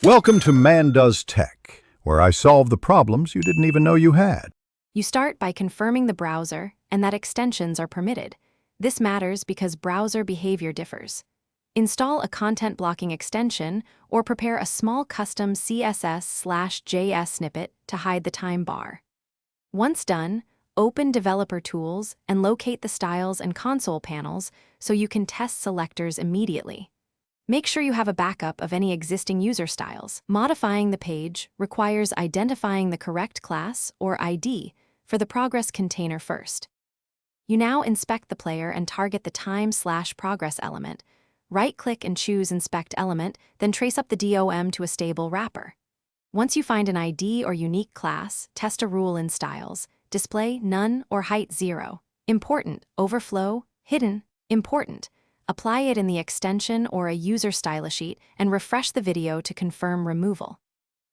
Welcome to Man Does Tech, where I solve the problems you didn't even know you had. You start by confirming the browser and that extensions are permitted. This matters because browser behavior differs. Install a content blocking extension or prepare a small custom CSS/JS snippet to hide the time bar. Once done, open Developer Tools and locate the styles and console panels so you can test selectors immediately. Make sure you have a backup of any existing user styles. Modifying the page requires identifying the correct class, or ID, for the progress container first. You now inspect the player and target the time/progress element. Right-click and choose Inspect Element, then trace up the DOM to a stable wrapper. Once you find an ID or unique class, test a rule in styles. Display none or height 0. Important. Overflow. Hidden. Important. Apply it in the extension or a user style sheet and refresh the video to confirm removal.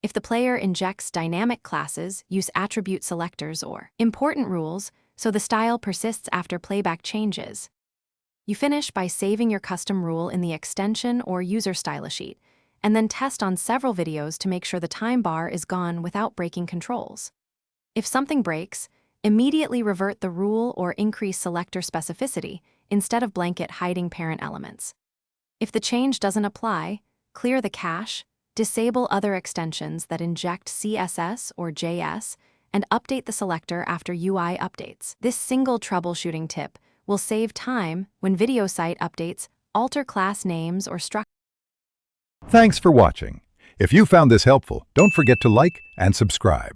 If the player injects dynamic classes, use attribute selectors or important rules so the style persists after playback changes. You finish by saving your custom rule in the extension or user style sheet, and then test on several videos to make sure the time bar is gone without breaking controls. If something breaks, immediately revert the rule or increase selector specificity instead of blanket hiding parent elements. If the change doesn't apply, clear the cache, disable other extensions that inject CSS or JS, and update the selector after UI updates. This single troubleshooting tip will save time when video site updates alter class names or structures. Thanks for watching. If you found this helpful, don't forget to like and subscribe.